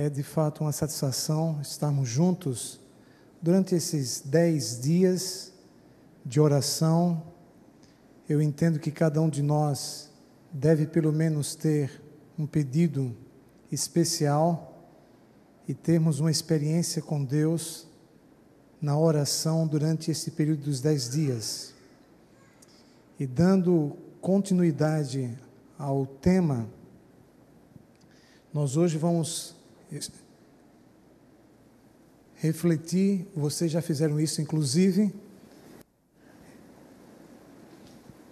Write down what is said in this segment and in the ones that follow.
É de fato uma satisfação estarmos juntos durante esses 10 dias de oração. Eu entendo que cada um de nós deve pelo menos ter um pedido especial e termos uma experiência com Deus na oração durante esse período dos 10 dias. E dando continuidade ao tema, nós hoje vamos refletir, vocês já fizeram isso inclusive.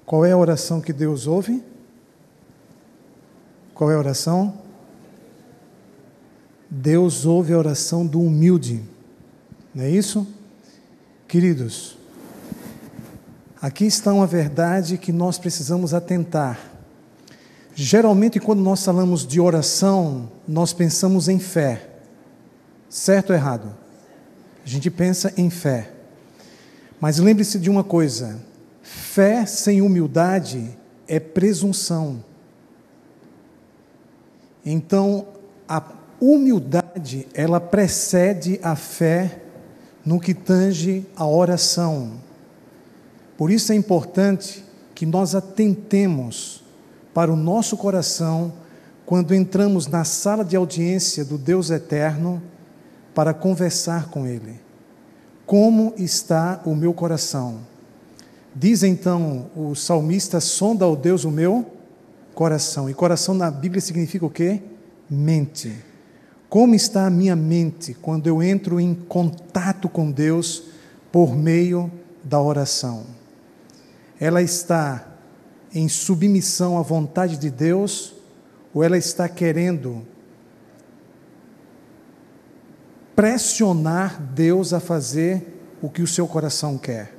Qual é a oração que Deus ouve? Qual é a oração? Deus ouve a oração do humilde, não é isso? Queridos, aqui está uma verdade que nós precisamos atentar. Geralmente, quando nós falamos de oração, nós pensamos em fé. Certo ou errado? A gente pensa em fé. Mas lembre-se de uma coisa: fé sem humildade é presunção. Então, a humildade, ela precede a fé no que tange a oração. Por isso é importante que nós atentemos para o nosso coração quando entramos na sala de audiência do Deus eterno para conversar com Ele. Como está o meu coração? Diz então o salmista: sonda, ó Deus, o meu coração. E coração na Bíblia significa o quê? Mente. Como está a minha mente quando eu entro em contato com Deus por meio da oração? Ela está em submissão à vontade de Deus, ou ela está querendo pressionar Deus a fazer o que o seu coração quer?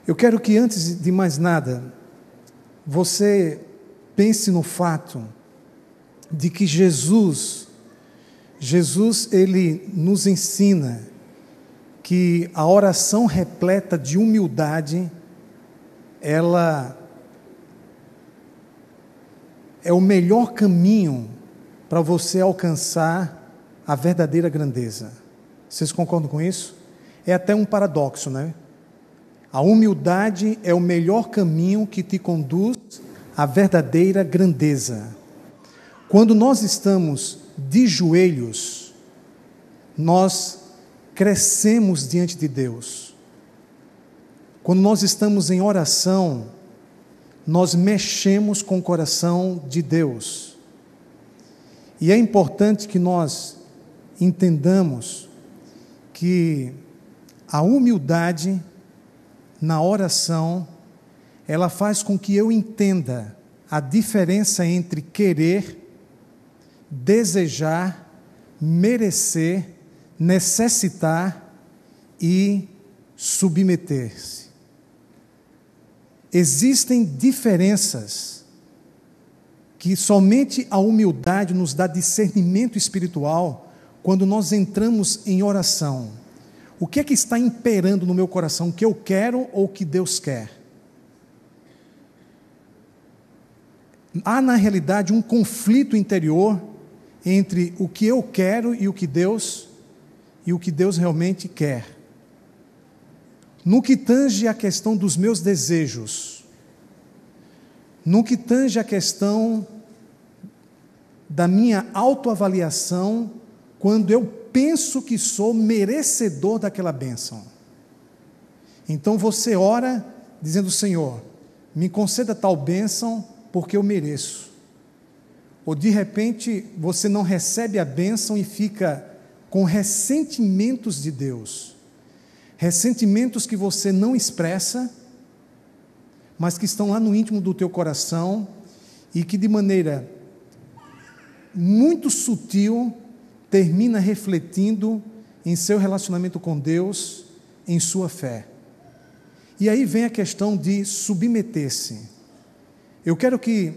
Eu quero que, antes de mais nada, você pense no fato de que Jesus, ele nos ensina que a oração repleta de humildade, ela é o melhor caminho para você alcançar a verdadeira grandeza. Vocês concordam com isso? É até um paradoxo, né? A humildade é o melhor caminho que te conduz à verdadeira grandeza. Quando nós estamos de joelhos, nós crescemos diante de Deus. Quando nós estamos em oração, nós mexemos com o coração de Deus. E é importante que nós entendamos que a humildade na oração, ela faz com que eu entenda a diferença entre querer, desejar, merecer, necessitar e submeter-se. Existem diferenças que somente a humildade nos dá discernimento espiritual quando nós entramos em oração. O que é que está imperando no meu coração? O que eu quero ou o que Deus quer? Há, na realidade, um conflito interior entre o que eu quero e o que Deus realmente quer. No que tange a questão dos meus desejos, no que tange a questão da minha autoavaliação, quando eu penso que sou merecedor daquela bênção. Então você ora dizendo: Senhor, me conceda tal bênção porque eu mereço. Ou de repente você não recebe a bênção e fica com ressentimentos de Deus. Ressentimentos que você não expressa, mas que estão lá no íntimo do teu coração e que de maneira muito sutil termina refletindo em seu relacionamento com Deus, em sua fé. E aí vem a questão de submeter-se. Eu quero que,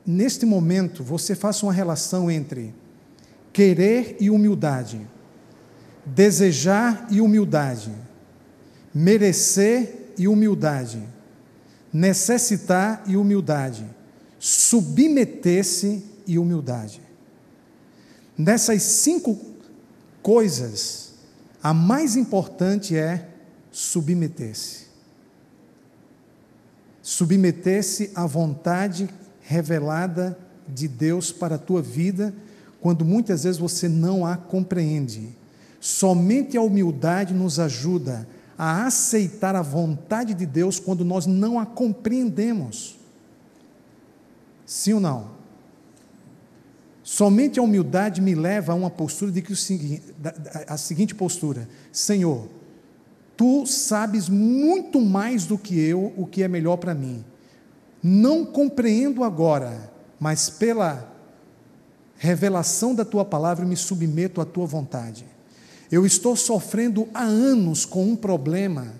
neste momento, você faça uma relação entre querer e humildade, desejar e humildade, merecer e humildade, necessitar e humildade, submeter-se e humildade. Dessas 5 coisas, a mais importante é submeter-se. Submeter-se à vontade revelada de Deus para a tua vida, quando muitas vezes você não a compreende. Somente a humildade nos ajuda a aceitar a vontade de Deus quando nós não a compreendemos. Sim ou não? Somente a humildade me leva a uma postura de que a seguinte postura: Senhor, Tu sabes muito mais do que eu o que é melhor para mim. Não compreendo agora, mas pela revelação da Tua palavra me submeto à Tua vontade. Eu estou sofrendo há anos com um problema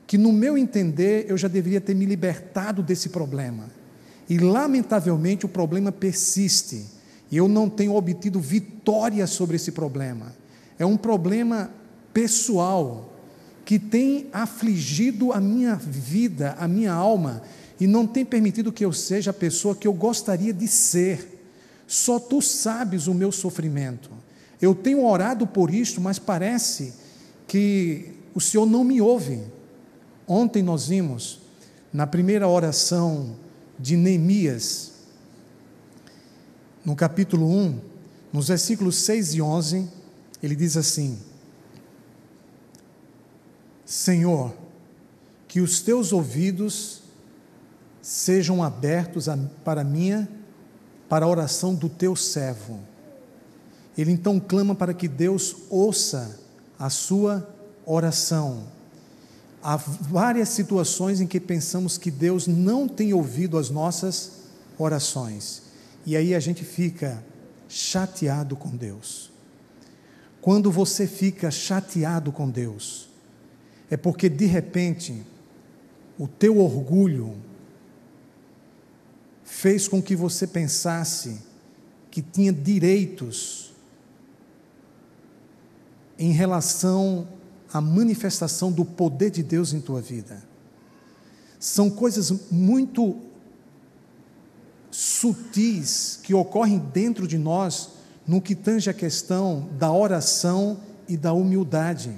que, no meu entender, eu já deveria ter me libertado desse problema. E, lamentavelmente, o problema persiste. E eu não tenho obtido vitória sobre esse problema. É um problema pessoal que tem afligido a minha vida, a minha alma, e não tem permitido que eu seja a pessoa que eu gostaria de ser. Só Tu sabes o meu sofrimento. Eu tenho orado por isto, mas parece que o Senhor não me ouve. Ontem nós vimos, na primeira oração de Neemias, no capítulo 1, nos versículos 6 e 11, ele diz assim: Senhor, que os Teus ouvidos sejam abertos para a oração do Teu servo. Ele então clama para que Deus ouça a sua oração. Há várias situações em que pensamos que Deus não tem ouvido as nossas orações. E aí a gente fica chateado com Deus. Quando você fica chateado com Deus, é porque de repente o teu orgulho fez com que você pensasse que tinha direitos em relação à manifestação do poder de Deus em tua vida. São coisas muito sutis que ocorrem dentro de nós no que tange a questão da oração e da humildade.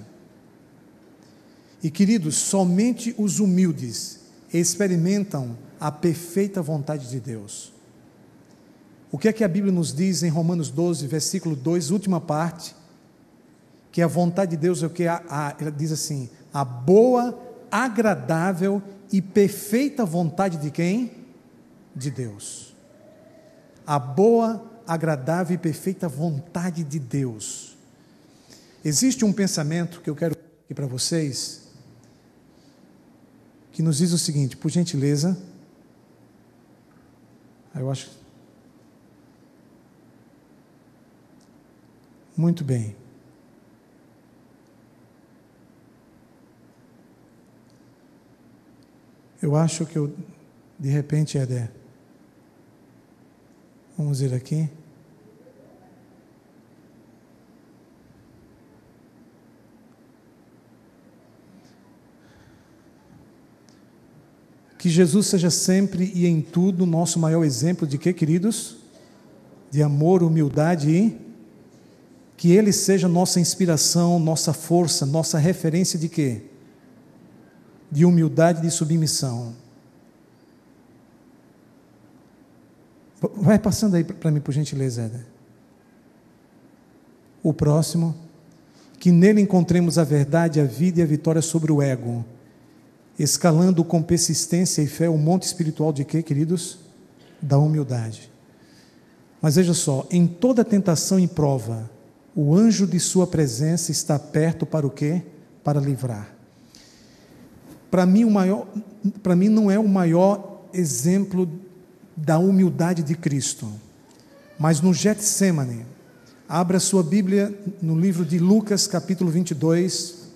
E, queridos, somente os humildes experimentam a perfeita vontade de Deus. O que é que a Bíblia nos diz em Romanos 12, versículo 2, última parte? Que a vontade de Deus é o que? Ela diz assim: a boa, agradável e perfeita vontade de quem? De Deus. A boa, agradável e perfeita vontade de Deus. Existe um pensamento que eu quero aqui para vocês, que nos diz o seguinte, por gentileza. Eu acho. Muito bem. Eu acho que eu, de repente, Éder, vamos ver aqui. Que Jesus seja sempre e em tudo nosso maior exemplo de quê, queridos? De amor, humildade e que Ele seja nossa inspiração, nossa força, nossa referência de quê? De humildade e de submissão. Vai passando aí para mim, por gentileza, Éder. O próximo, que nele encontremos a verdade, a vida e a vitória sobre o ego, escalando com persistência e fé o monte espiritual de quê, queridos? Da humildade. Mas veja só, em toda tentação e prova, o anjo de sua presença está perto para o quê? Para livrar. Para mim não é o maior exemplo da humildade de Cristo, mas no Getsemane, abra sua Bíblia no livro de Lucas, capítulo 22,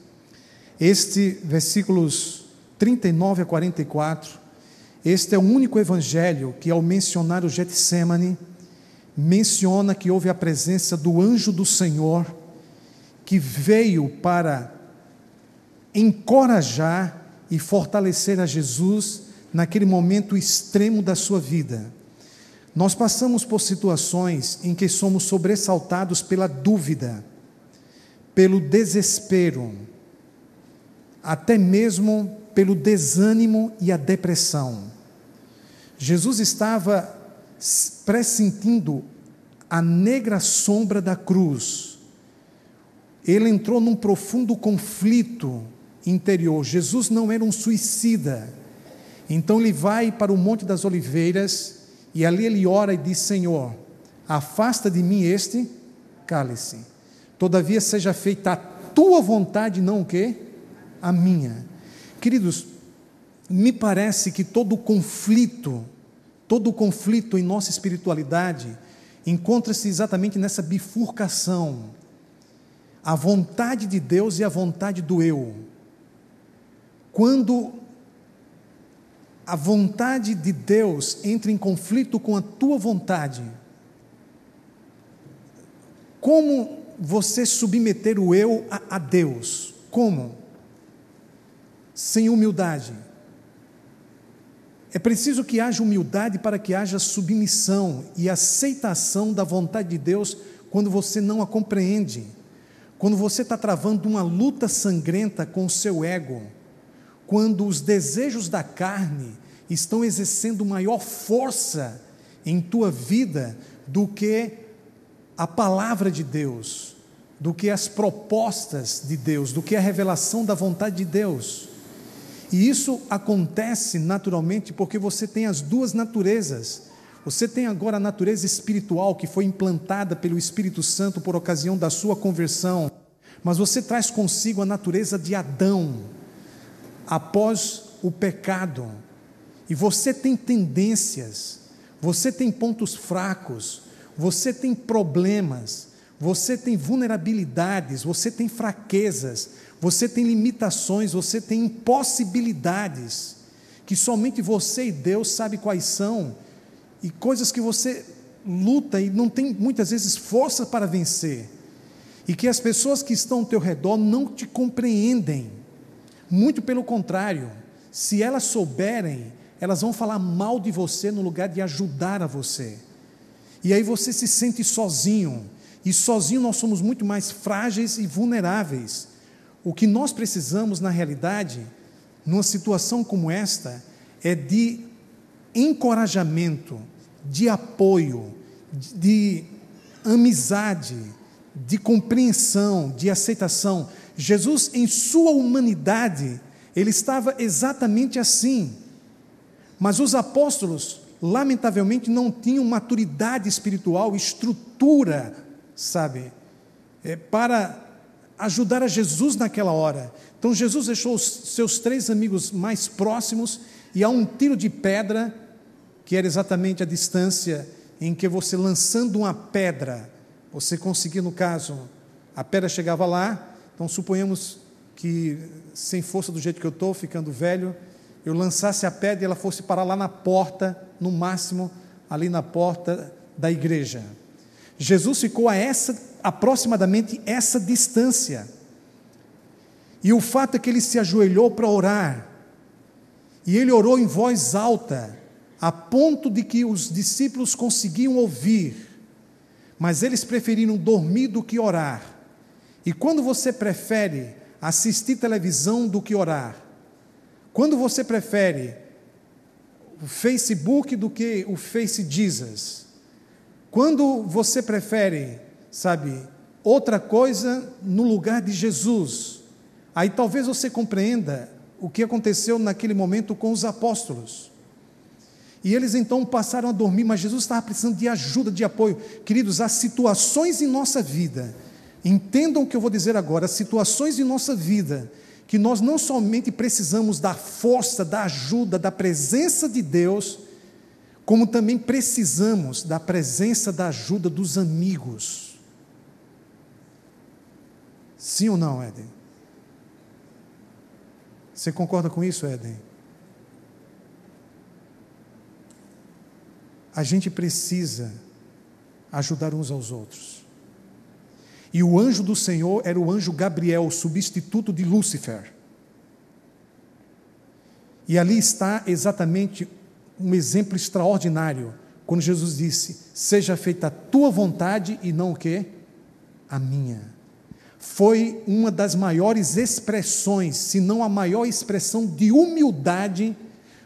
versículos 39 a 44, este é o único evangelho que, ao mencionar o Getsemane, menciona que houve a presença do anjo do Senhor, que veio para encorajar e fortalecer a Jesus naquele momento extremo da sua vida. Nós passamos por situações em que somos sobressaltados pela dúvida, pelo desespero, até mesmo pelo desânimo e a depressão. Jesus estava pressentindo a negra sombra da cruz. Ele entrou num profundo conflito interior. Jesus não era um suicida. Então ele vai para o Monte das Oliveiras e ali ele ora e diz: Senhor, afasta de mim este cálice. Todavia seja feita a tua vontade, não o quê? A minha. Queridos, me parece que todo conflito em nossa espiritualidade encontra-se exatamente nessa bifurcação. A vontade de Deus e a vontade do eu. Quando a vontade de Deus entra em conflito com a tua vontade, como você submeter o eu a Deus? Como? Sem humildade. É preciso que haja humildade para que haja submissão e aceitação da vontade de Deus quando você não a compreende. Quando você está travando uma luta sangrenta com o seu ego, quando os desejos da carne estão exercendo maior força em tua vida do que a palavra de Deus, do que as propostas de Deus, do que a revelação da vontade de Deus. E isso acontece naturalmente porque você tem as duas naturezas. Você tem agora a natureza espiritual que foi implantada pelo Espírito Santo por ocasião da sua conversão, mas você traz consigo a natureza de Adão após o pecado. E você tem tendências, você tem pontos fracos, você tem problemas, você tem vulnerabilidades, você tem fraquezas, você tem limitações, você tem impossibilidades, que somente você e Deus sabem quais são, e coisas que você luta e não tem muitas vezes força para vencer, e que as pessoas que estão ao teu redor não te compreendem, muito pelo contrário, se elas souberem, elas vão falar mal de você no lugar de ajudar a você, e aí você se sente sozinho, e sozinho nós somos muito mais frágeis e vulneráveis. O que nós precisamos, na realidade, numa situação como esta, é de encorajamento, de apoio, de amizade, de compreensão, de aceitação. Jesus, em sua humanidade, ele estava exatamente assim. Mas os apóstolos, lamentavelmente, não tinham maturidade espiritual, estrutura, sabe, para ajudar a Jesus naquela hora. Então Jesus deixou os seus 3 amigos mais próximos e a um tiro de pedra, que era exatamente a distância em que você lançando uma pedra, você conseguia, no caso, a pedra chegava lá. Então suponhamos que sem força do jeito que eu estou, ficando velho, eu lançasse a pedra e ela fosse parar lá na porta, no máximo ali na porta da igreja. Jesus ficou a aproximadamente essa distância, e o fato é que ele se ajoelhou para orar, e ele orou em voz alta, a ponto de que os discípulos conseguiam ouvir, mas eles preferiram dormir do que orar. E quando você prefere assistir televisão do que orar, quando você prefere o Facebook do que o Face Jesus, quando você prefere, sabe, outra coisa no lugar de Jesus, aí talvez você compreenda o que aconteceu naquele momento com os apóstolos. E eles então passaram a dormir, mas Jesus estava precisando de ajuda, de apoio. Queridos, há situações em nossa vida, entendam o que eu vou dizer agora, há situações em nossa vida que nós não somente precisamos da força, da ajuda, da presença de Deus, como também precisamos da presença, da ajuda dos amigos. Sim ou não, Éden? Você concorda com isso, Éden? A gente precisa ajudar uns aos outros. E o anjo do Senhor era o anjo Gabriel, substituto de Lúcifer. E ali está exatamente um exemplo extraordinário. quando Jesus disse: seja feita a tua vontade e não o quê? A minha. Foi uma das maiores expressões, se não a maior expressão de humildade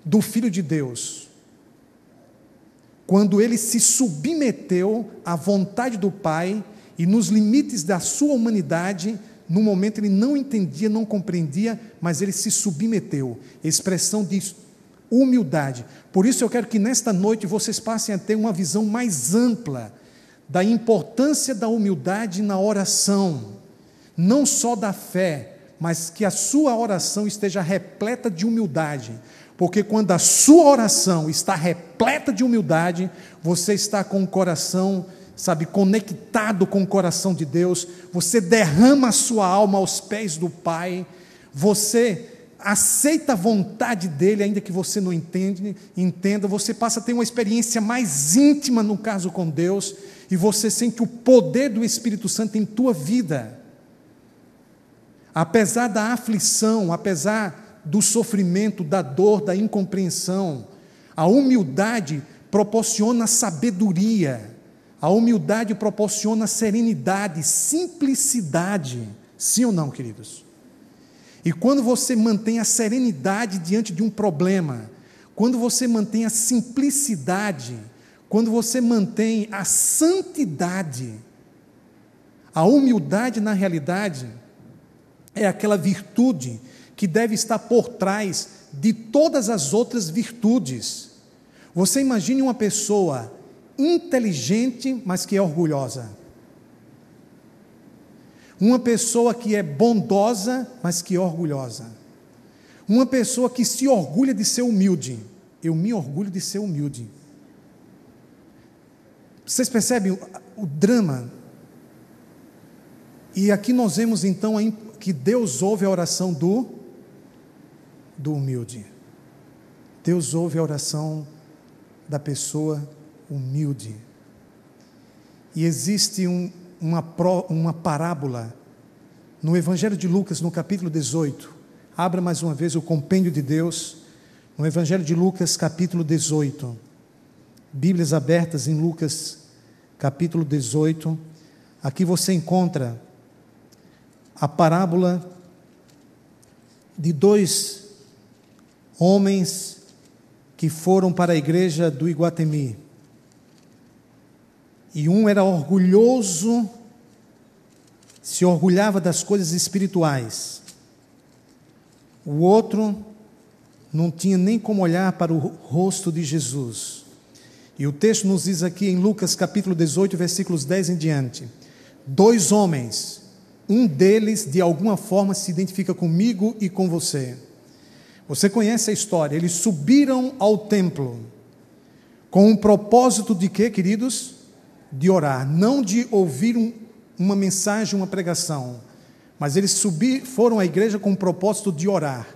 do Filho de Deus, quando ele se submeteu à vontade do Pai e nos limites da sua humanidade. No momento ele não entendia, não compreendia, mas ele se submeteu, expressão de humildade. Por isso eu quero que nesta noite vocês passem a ter uma visão mais ampla da importância da humildade na oração, não só da fé, mas que a sua oração esteja repleta de humildade, porque quando a sua oração está repleta de humildade, você está com o coração, conectado com o coração de Deus, você derrama a sua alma aos pés do Pai, você aceita a vontade dEle, ainda que você não entenda, você passa a ter uma experiência mais íntima, no caso com Deus, e você sente o poder do Espírito Santo em tua vida. Apesar da aflição, apesar do sofrimento, da dor, da incompreensão, a humildade proporciona sabedoria, a humildade proporciona serenidade, simplicidade, sim ou não, queridos? E quando você mantém a serenidade diante de um problema, quando você mantém a simplicidade, quando você mantém a santidade, a humildade na realidade é aquela virtude que deve estar por trás de todas as outras virtudes. Você imagine uma pessoa inteligente, mas que é orgulhosa. Uma pessoa que é bondosa, mas que é orgulhosa. Uma pessoa que se orgulha de ser humilde. Eu me orgulho de ser humilde. Vocês percebem o drama? E aqui nós vemos então que Deus ouve a oração do humilde. Deus ouve a oração da pessoa humilde. E existe uma parábola no Evangelho de Lucas, no capítulo 18. Abra mais uma vez o compêndio de Deus, no Evangelho de Lucas, capítulo 18. Bíblias abertas em Lucas, capítulo 18. Aqui você encontra a parábola de dois homens que foram para a igreja do Iguatemi. E um era orgulhoso, se orgulhava das coisas espirituais. O outro não tinha nem como olhar para o rosto de Jesus. E o texto nos diz aqui em Lucas capítulo 18, versículos 10 em diante: dois homens, um deles de alguma forma se identifica comigo e com você. Você conhece a história. Eles subiram ao templo com o propósito de quê, queridos? De orar, não de ouvir uma mensagem, uma pregação, mas eles foram à igreja com o propósito de orar.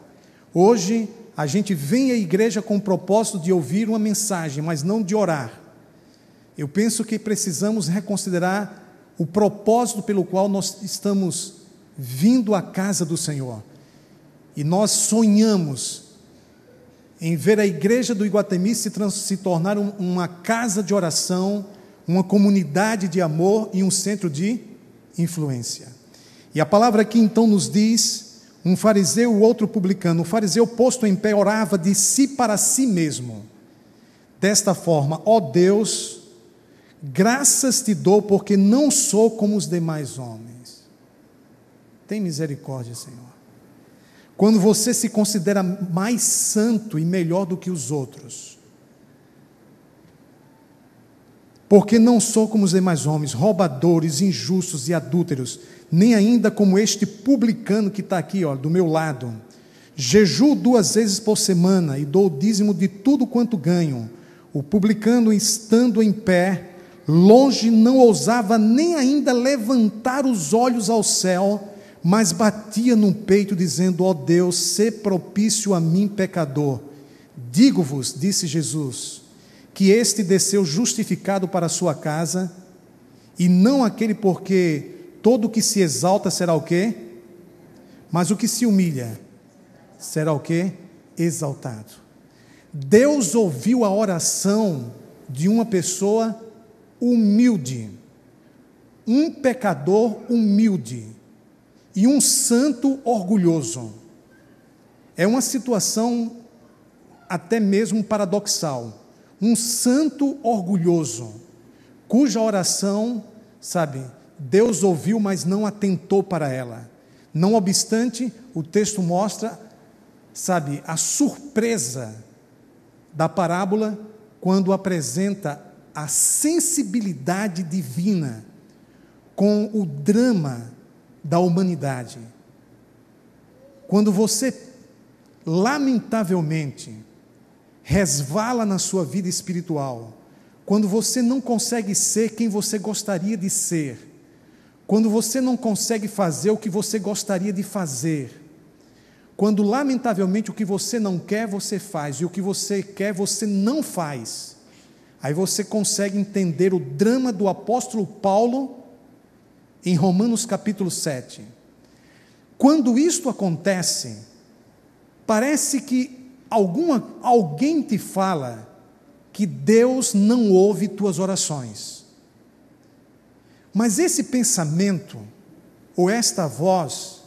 Hoje a gente vem à igreja com o propósito de ouvir uma mensagem, mas não de orar. Eu penso que precisamos reconsiderar o propósito pelo qual nós estamos vindo à casa do Senhor. E nós sonhamos em ver a igreja do Iguatemi se tornar uma casa de oração, uma comunidade de amor e um centro de influência. E a palavra aqui então nos diz: um fariseu e o outro publicano. O fariseu, posto em pé, orava de si para si mesmo, desta forma: ó Deus, graças te dou, porque não sou como os demais homens. Tem misericórdia, Senhor. Quando você se considera mais santo e melhor do que os outros, porque não sou como os demais homens, roubadores, injustos e adúlteros, nem ainda como este publicano que está aqui, do meu lado. Jejuo 2 vezes por semana e dou o dízimo de tudo quanto ganho. O publicano, estando em pé, longe, não ousava nem ainda levantar os olhos ao céu, mas batia no peito, dizendo: ó Deus, sê propício a mim, pecador. Digo-vos, disse Jesus, que este desceu justificado para a sua casa, e não aquele, porque todo o que se exalta será o quê? Mas o que se humilha será o quê? Exaltado. Deus ouviu a oração de uma pessoa humilde, um pecador humilde e um santo orgulhoso. É uma situação até mesmo paradoxal. Um santo orgulhoso, cuja oração, sabe, Deus ouviu, mas não atentou para ela. Não obstante, o texto mostra, sabe, a surpresa da parábola quando apresenta a sensibilidade divina com o drama da humanidade. Quando você, lamentavelmente, resvala na sua vida espiritual, quando você não consegue ser quem você gostaria de ser, quando você não consegue fazer o que você gostaria de fazer, quando lamentavelmente o que você não quer você faz e o que você quer você não faz, aí você consegue entender o drama do apóstolo Paulo em Romanos capítulo 7. Quando isto acontece, parece que alguém te fala que Deus não ouve tuas orações. Mas esse pensamento, ou esta voz,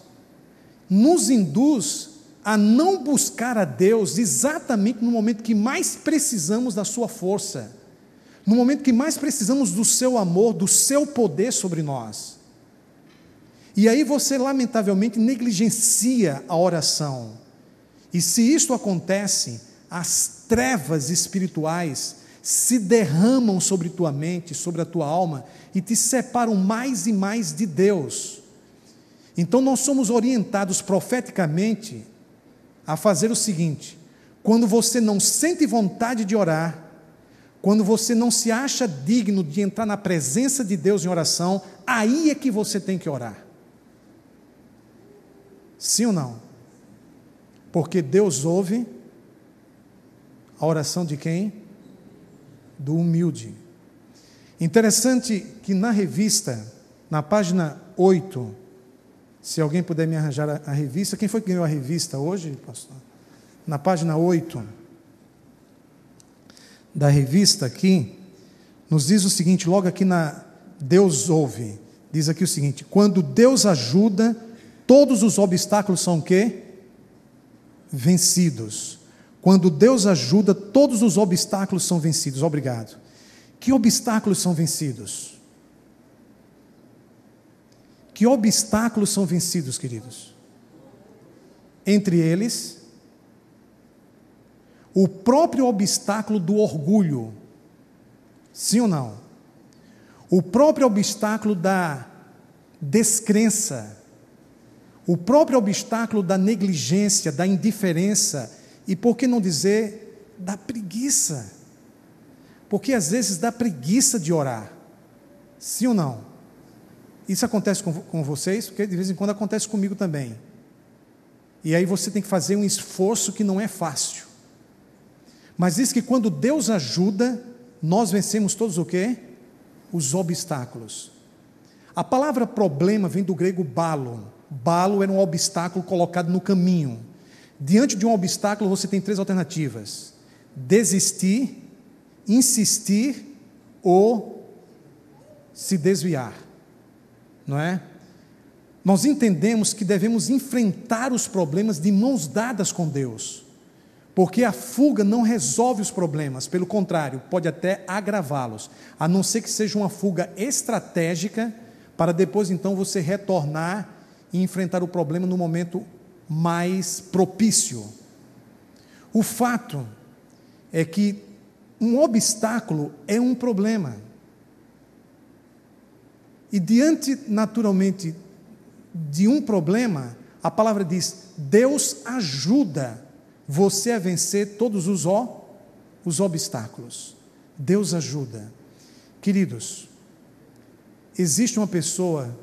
nos induz a não buscar a Deus exatamente no momento que mais precisamos da sua força, no momento que mais precisamos do seu amor, do seu poder sobre nós. E aí você, lamentavelmente, negligencia a oração. E se isto acontece, as trevas espirituais se derramam sobre tua mente, sobre a tua alma, e te separam mais e mais de Deus. Então nós somos orientados profeticamente a fazer o seguinte: quando você não sente vontade de orar, quando você não se acha digno de entrar na presença de Deus em oração, aí é que você tem que orar. Sim ou não? Porque Deus ouve a oração de quem? Do humilde. Interessante que na revista, na página 8, se alguém puder me arranjar a revista, quem foi que ganhou a revista hoje, pastor? Na página 8 da revista aqui, nos diz o seguinte, logo aqui na Deus ouve, diz aqui o seguinte: quando Deus ajuda, todos os obstáculos são o quê? Vencidos. Quando Deus ajuda, todos os obstáculos são vencidos. Obrigado. Que obstáculos são vencidos? Que obstáculos são vencidos, queridos? Entre eles, o próprio obstáculo do orgulho. Sim ou não? O próprio obstáculo da descrença. O próprio obstáculo da negligência, da indiferença e, por que não dizer, da preguiça. Porque às vezes dá preguiça de orar. Sim ou não? Isso acontece com vocês? Porque de vez em quando acontece comigo também. E aí você tem que fazer um esforço que não é fácil. Mas diz que quando Deus ajuda, nós vencemos todos o quê? Os obstáculos. A palavra problema vem do grego balo. Balo era um obstáculo colocado no caminho. Diante de um obstáculo você tem 3 alternativas: desistir, insistir ou se desviar. Não é? Nós entendemos que devemos enfrentar os problemas de mãos dadas com Deus, porque a fuga não resolve os problemas, pelo contrário, pode até agravá-los, a não ser que seja uma fuga estratégica, para depois então você retornar e enfrentar o problema no momento mais propício. O fato é que um obstáculo é um problema. E diante, naturalmente, de um problema, a palavra diz: Deus ajuda você a vencer todos os obstáculos. Deus ajuda. Queridos, existe uma pessoa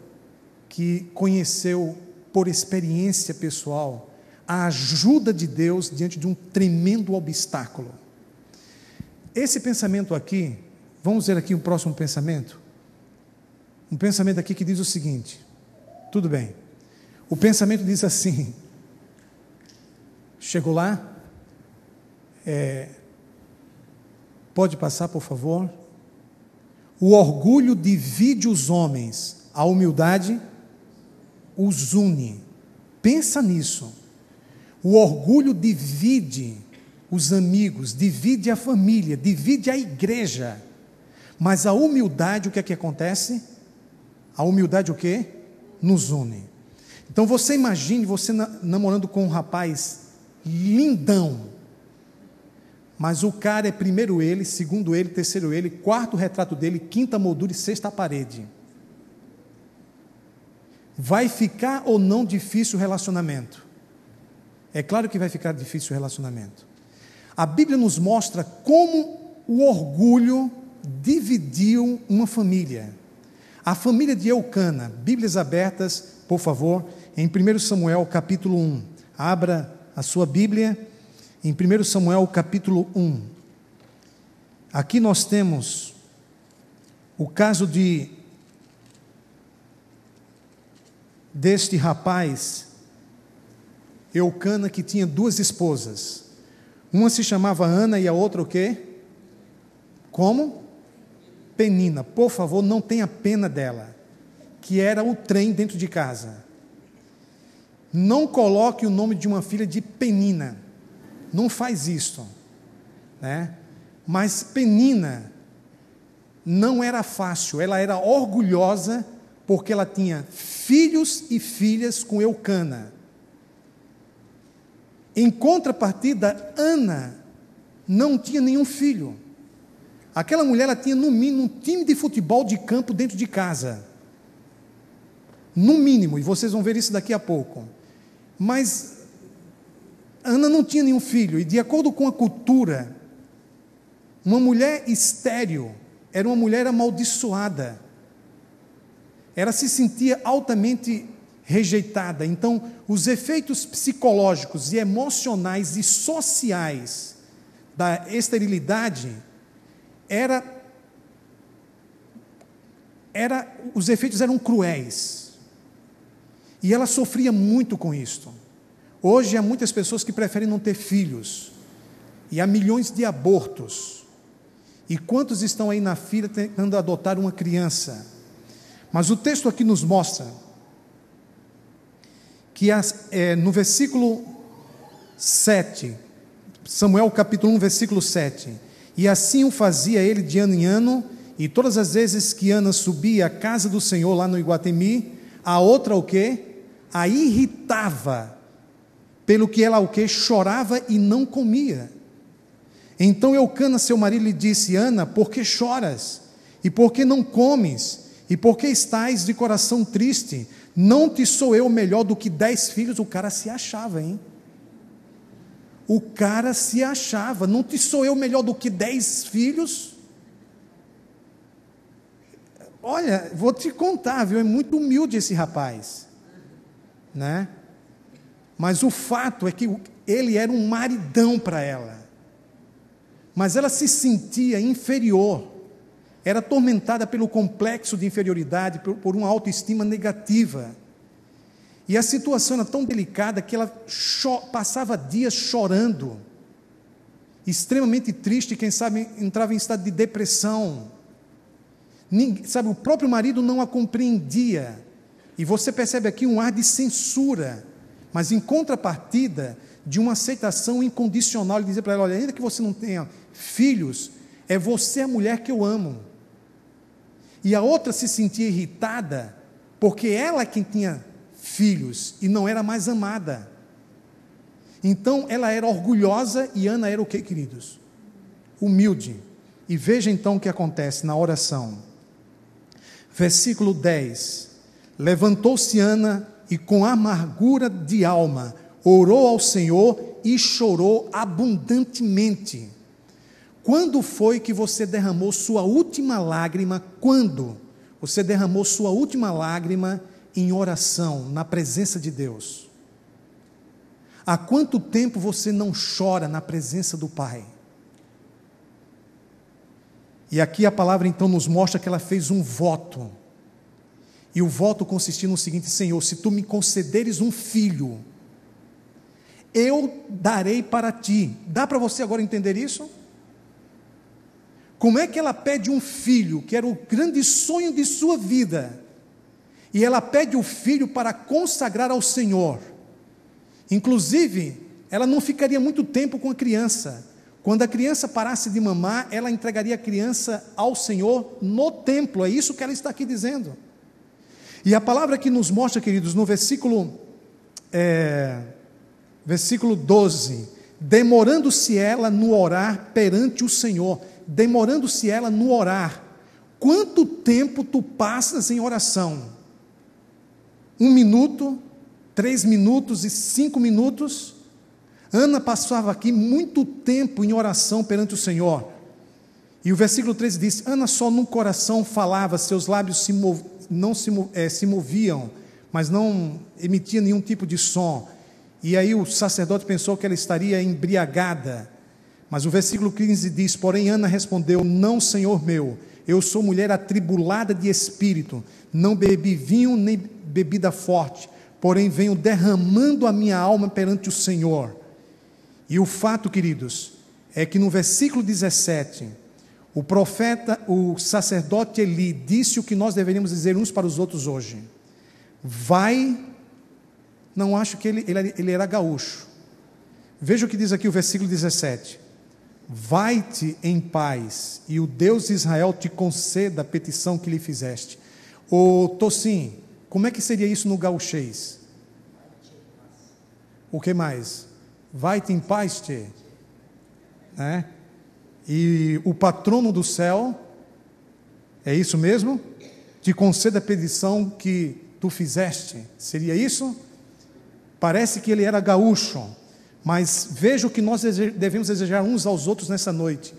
que conheceu por experiência pessoal a ajuda de Deus diante de um tremendo obstáculo. Esse pensamento aqui, vamos ver aqui o próximo pensamento? Um pensamento aqui que diz o seguinte, tudo bem, o pensamento diz assim, chegou lá, Pode passar, por favor? O orgulho divide os homens, a humildade os une. Pensa nisso. O orgulho divide os amigos, divide a família, divide a igreja. Mas a humildade, o que é que acontece? A humildade o quê? Nos une. Então você imagine você namorando com um rapaz lindão, mas o cara é primeiro ele, segundo ele, terceiro ele, quarto retrato dele, quinta moldura e sexta parede. Vai ficar ou não difícil o relacionamento? É claro que vai ficar difícil o relacionamento. A Bíblia nos mostra como o orgulho dividiu uma família. A família de Eucana, Bíblias abertas, por favor, em 1 Samuel capítulo 1. Abra a sua Bíblia em 1 Samuel capítulo 1. Aqui nós temos o caso deste rapaz, Eucana, que tinha duas esposas. Uma se chamava Ana e a outra o quê? Como? Penina. Por favor, não tenha pena dela, que era o trem dentro de casa. Não coloque o nome de uma filha de Penina. Não faz isso, né? Mas Penina não era fácil, ela era orgulhosa, porque ela tinha filhos e filhas com Eucana. Em contrapartida, Ana não tinha nenhum filho. Aquela mulher, ela tinha no mínimo um time de futebol de campo dentro de casa. No mínimo, e vocês vão ver isso daqui a pouco. Mas Ana não tinha nenhum filho, e de acordo com a cultura, uma mulher estéril era uma mulher amaldiçoada. Ela se sentia altamente rejeitada. Então, os efeitos psicológicos e emocionais e sociais da esterilidade os efeitos eram cruéis. E ela sofria muito com isto. Hoje há muitas pessoas que preferem não ter filhos. E há milhões de abortos. E quantos estão aí na fila tentando adotar uma criança? Mas o texto aqui nos mostra que no versículo 7, Samuel capítulo 1, versículo 7, e assim o fazia ele de ano em ano, e todas as vezes que Ana subia à casa do Senhor lá no Iguatemi, a outra o quê? A irritava, pelo que ela o quê? Chorava e não comia. Então Eucana, seu marido, lhe disse: Ana, por que choras? E por que não comes? E por que estás de coração triste? Não te sou eu melhor do que 10 filhos? O cara se achava, hein? O cara se achava. Não te sou eu melhor do que 10 filhos? Olha, vou te contar, viu? É muito humilde esse rapaz, né? Mas o fato é que ele era um maridão para ela. Mas ela se sentia inferior. Era atormentada pelo complexo de inferioridade, por uma autoestima negativa. E a situação era tão delicada que ela passava dias chorando, extremamente triste, quem sabe entrava em estado de depressão. Sabe, o próprio marido não a compreendia. E você percebe aqui um ar de censura, mas em contrapartida de uma aceitação incondicional. Ele dizia para ela: olha, ainda que você não tenha filhos, é você a mulher que eu amo. E a outra se sentia irritada, porque ela é quem tinha filhos e não era mais amada. Então ela era orgulhosa e Ana era o que, queridos? Humilde. E veja então o que acontece na oração. Versículo 10. Levantou-se Ana e com amargura de alma orou ao Senhor e chorou abundantemente. Quando foi que você derramou sua última lágrima? Quando você derramou sua última lágrima em oração, na presença de Deus? Há quanto tempo você não chora na presença do Pai? E aqui a palavra então nos mostra que ela fez um voto. E o voto consistia no seguinte: Senhor, se tu me concederes um filho, eu darei para ti. Dá para você agora entender isso? Como é que ela pede um filho, que era o grande sonho de sua vida, e ela pede o filho para consagrar ao Senhor. Inclusive, ela não ficaria muito tempo com a criança. Quando a criança parasse de mamar, ela entregaria a criança ao Senhor no templo. É isso que ela está aqui dizendo. E a palavra que nos mostra, queridos, no versículo 12, demorando-se ela no orar perante o Senhor. Demorando-se ela no orar. Quanto tempo tu passas em oração? 1 minuto, 3 minutos e 5 minutos? Ana passava aqui muito tempo em oração perante o Senhor. E o versículo 13 diz: Ana só no coração falava, seus lábios se moviam, mas não emitia nenhum tipo de som. E aí o sacerdote pensou que ela estaria embriagada. Mas o versículo 15 diz: porém Ana respondeu: não, Senhor meu, eu sou mulher atribulada de espírito, não bebi vinho nem bebida forte, porém venho derramando a minha alma perante o Senhor. E o fato, queridos, é que no versículo 17, o profeta, o sacerdote Eli, disse o que nós deveríamos dizer uns para os outros hoje. Não acho que ele era gaúcho. Veja o que diz aqui o versículo 17. Vai-te em paz, e o Deus de Israel te conceda a petição que lhe fizeste. Ô Tocim, como é que seria isso no gauchês? O que mais? Vai-te em paz, tchê. Né? E o patrono do céu, é isso mesmo? Te conceda a petição que tu fizeste. Seria isso? Parece que ele era gaúcho, mas veja o que nós devemos desejar uns aos outros nessa noite.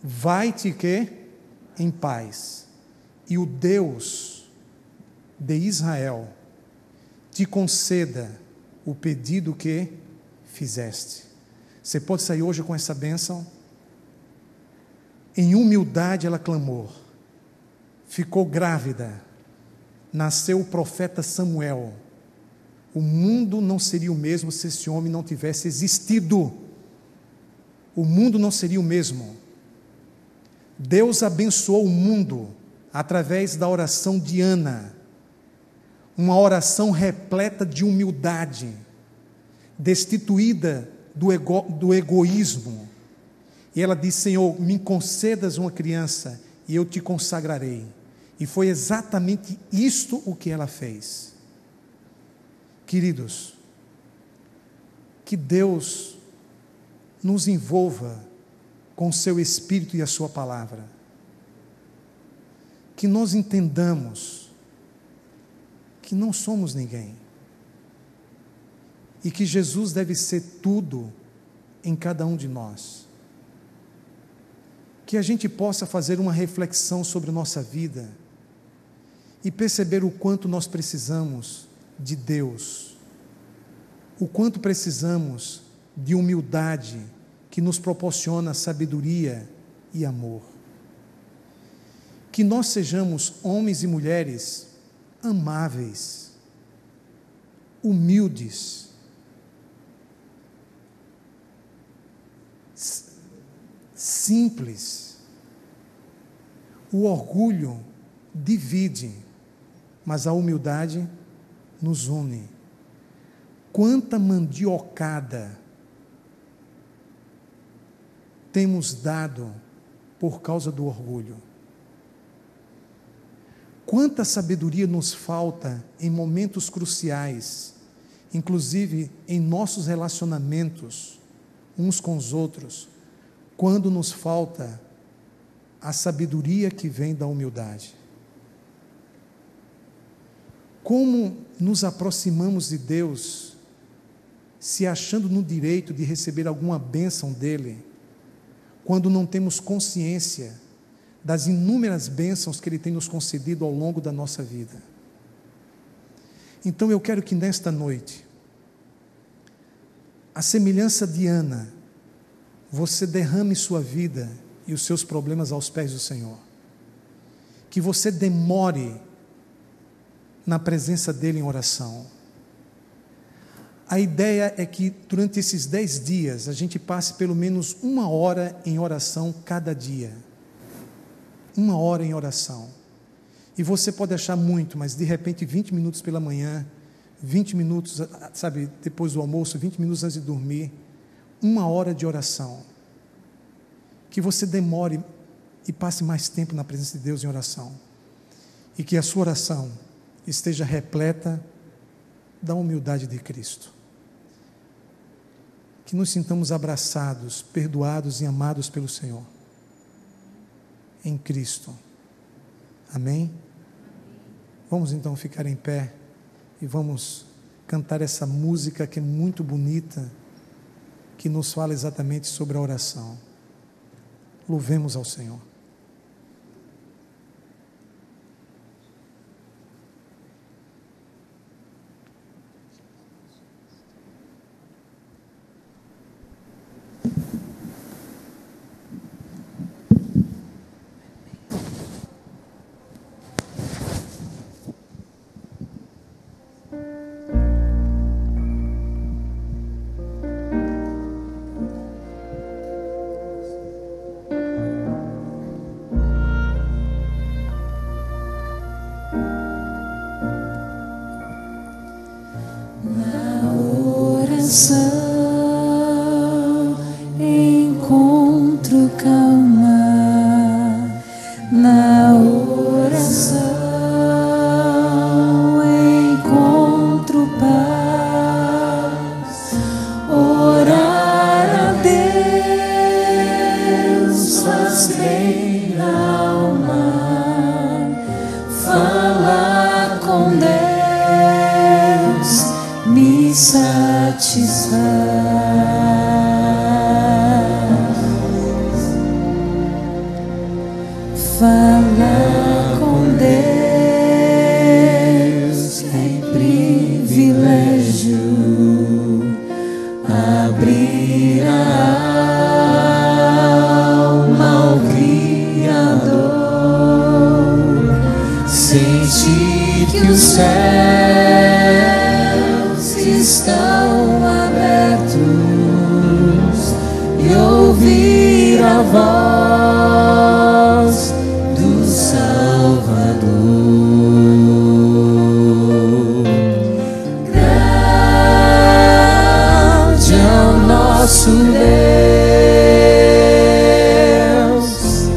Vai-te que em paz, e o Deus de Israel te conceda o pedido que fizeste. Você pode sair hoje com essa bênção? Em humildade ela clamou, ficou grávida, nasceu o profeta Samuel. O mundo não seria o mesmo se esse homem não tivesse existido. O mundo não seria o mesmo. Deus abençoou o mundo através da oração de Ana, uma oração repleta de humildade, destituída do egoísmo. E ela disse: Senhor, me concedas uma criança e eu te consagrarei. E foi exatamente isto o que ela fez. Queridos, que Deus nos envolva com o seu Espírito e a sua palavra. Que nós entendamos que não somos ninguém. E que Jesus deve ser tudo em cada um de nós. Que a gente possa fazer uma reflexão sobre nossa vida e perceber o quanto nós precisamos de Deus, o quanto precisamos de humildade que nos proporciona sabedoria e amor. Que nós sejamos homens e mulheres amáveis, humildes, simples. O orgulho divide, mas a humildade nos une. Quanta mandiocada temos dado por causa do orgulho. Quanta sabedoria nos falta em momentos cruciais, inclusive em nossos relacionamentos uns com os outros, quando nos falta a sabedoria que vem da humildade. Como nos aproximamos de Deus, se achando no direito de receber alguma bênção dEle, quando não temos consciência das inúmeras bênçãos que Ele tem nos concedido ao longo da nossa vida. Então eu quero que nesta noite, a semelhança de Ana, você derrame sua vida e os seus problemas aos pés do Senhor. Que você demore na presença dEle em oração. A ideia é que durante esses 10 dias a gente passe pelo menos 1 hora em oração cada dia. 1 hora em oração. E você pode achar muito, mas de repente 20 minutos pela manhã, 20 minutos, sabe, depois do almoço, 20 minutos antes de dormir, 1 hora de oração. Que você demore e passe mais tempo na presença de Deus em oração. E que a sua oração esteja repleta da humildade de Cristo. Que nos sintamos abraçados, perdoados e amados pelo Senhor. Em Cristo. Amém? Vamos então ficar em pé e vamos cantar essa música que é muito bonita, que nos fala exatamente sobre a oração. Louvemos ao Senhor. Encontro calma na oração, encontro paz, orar a Deus faz bem na alma, falar com Deus me satisfaz. Falar com Deus é privilégio, abrir a alma ao Criador, sentir que os céus estão abertos e ouvir a voz do Salvador. Grande é o nosso Deus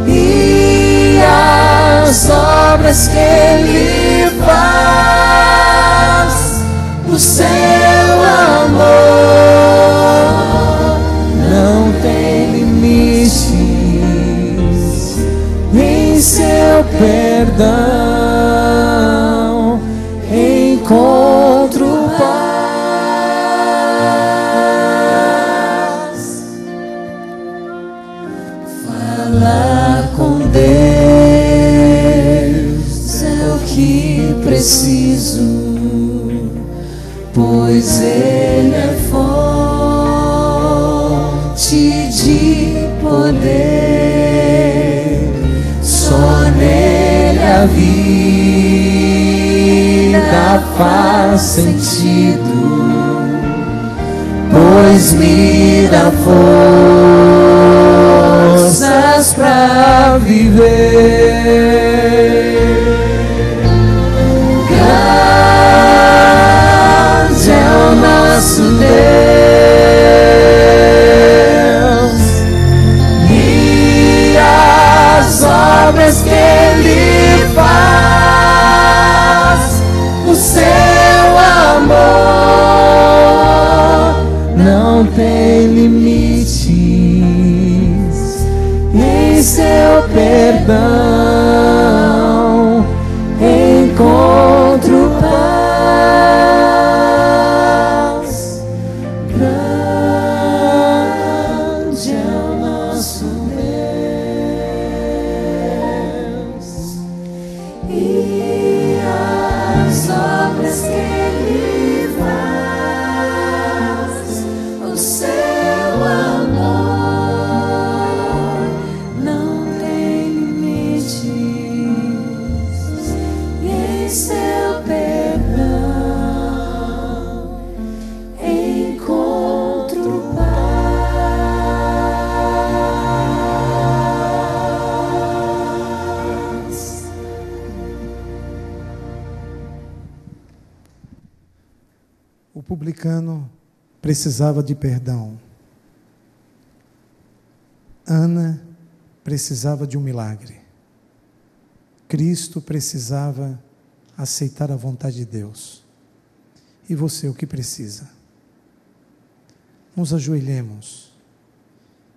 e as obras que Ele faz, o seu amor não tem limites, em seu perdão encontro paz. Falar com Deus é o que preciso, pois Ele é fonte de poder, só nele a vida faz sentido, pois me dá forças pra viver. Grande é o nosso Deus e as obras que Ele faz, o seu amor não tem limites, em seu perdão encontro paz. Grande é o nosso Deus e as obras que Ele faz, o seu amor não tem limites, O publicano precisava de perdão. Ana precisava de um milagre. Cristo precisava aceitar a vontade de Deus. E você, o que precisa? Nos ajoelhemos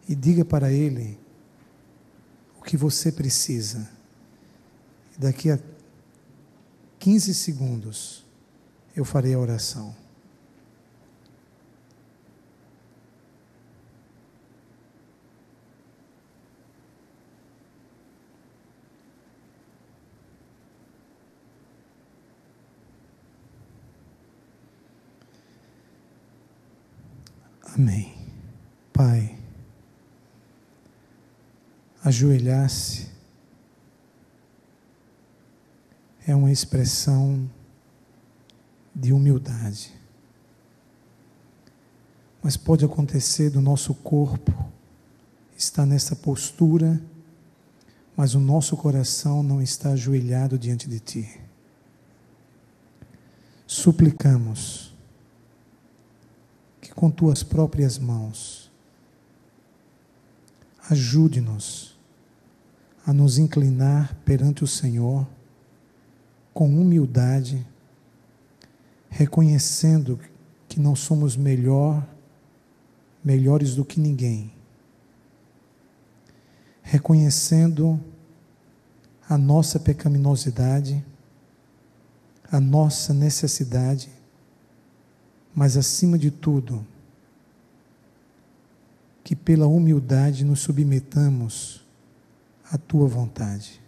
e diga para Ele o que você precisa. E daqui a 15 segundos eu farei a oração. Amém. Pai, ajoelhar-se é uma expressão de humildade. Mas pode acontecer do nosso corpo estar nessa postura, mas o nosso coração não está ajoelhado diante de Ti. Suplicamos que com Tuas próprias mãos ajude-nos a nos inclinar perante o Senhor com humildade, reconhecendo que não somos melhores do que ninguém, reconhecendo a nossa pecaminosidade, a nossa necessidade, mas acima de tudo, que pela humildade nos submetamos à Tua vontade.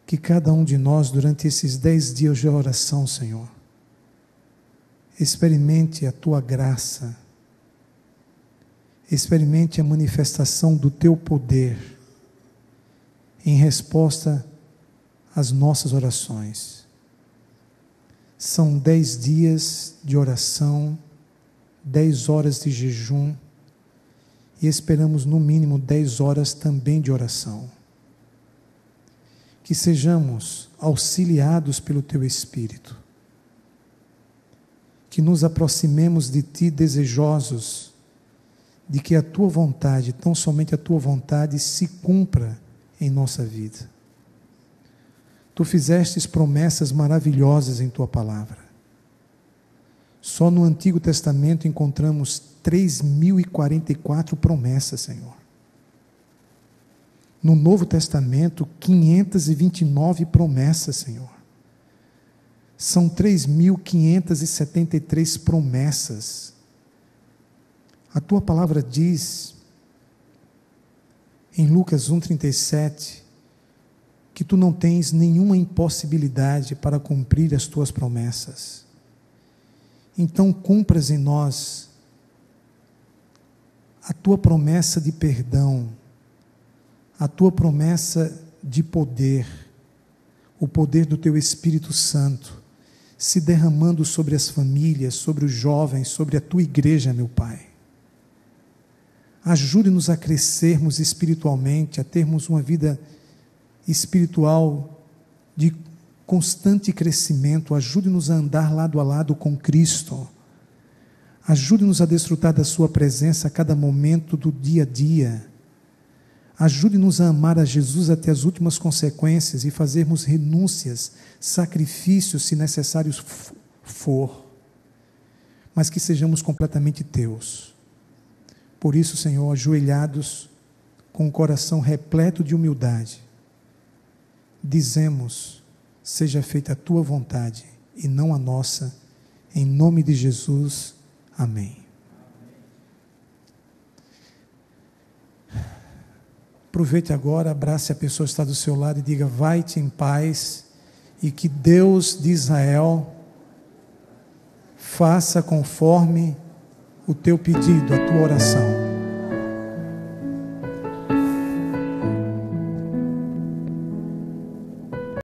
Que cada um de nós, durante esses 10 dias de oração, Senhor, experimente a Tua graça, experimente a manifestação do Teu poder em resposta às nossas orações. São 10 dias de oração, 10 horas de jejum, e esperamos no mínimo 10 horas também de oração. Que sejamos auxiliados pelo Teu Espírito, que nos aproximemos de Ti desejosos de que a Tua vontade, tão somente a Tua vontade, se cumpra em nossa vida. Tu fizestes promessas maravilhosas em Tua palavra. Só no Antigo Testamento encontramos 3.044 promessas, Senhor. No Novo Testamento, 529 promessas, Senhor. São 3.573 promessas. A Tua palavra diz, em Lucas 1,37, que Tu não tens nenhuma impossibilidade para cumprir as Tuas promessas. Então, cumpras em nós a Tua promessa de perdão, a Tua promessa de poder, o poder do Teu Espírito Santo, se derramando sobre as famílias, sobre os jovens, sobre a Tua igreja, meu Pai. Ajude-nos a crescermos espiritualmente, a termos uma vida espiritual de constante crescimento. Ajude-nos a andar lado a lado com Cristo. Ajude-nos a desfrutar da Sua presença a cada momento do dia a dia. Ajude-nos a amar a Jesus até as últimas consequências e fazermos renúncias, sacrifícios, se necessários for, mas que sejamos completamente Teus. Por isso, Senhor, ajoelhados, com o coração repleto de humildade, dizemos: seja feita a Tua vontade e não a nossa, em nome de Jesus, amém. Aproveite agora, abrace a pessoa que está do seu lado e diga: vai-te em paz, e que Deus de Israel faça conforme o teu pedido, a tua oração.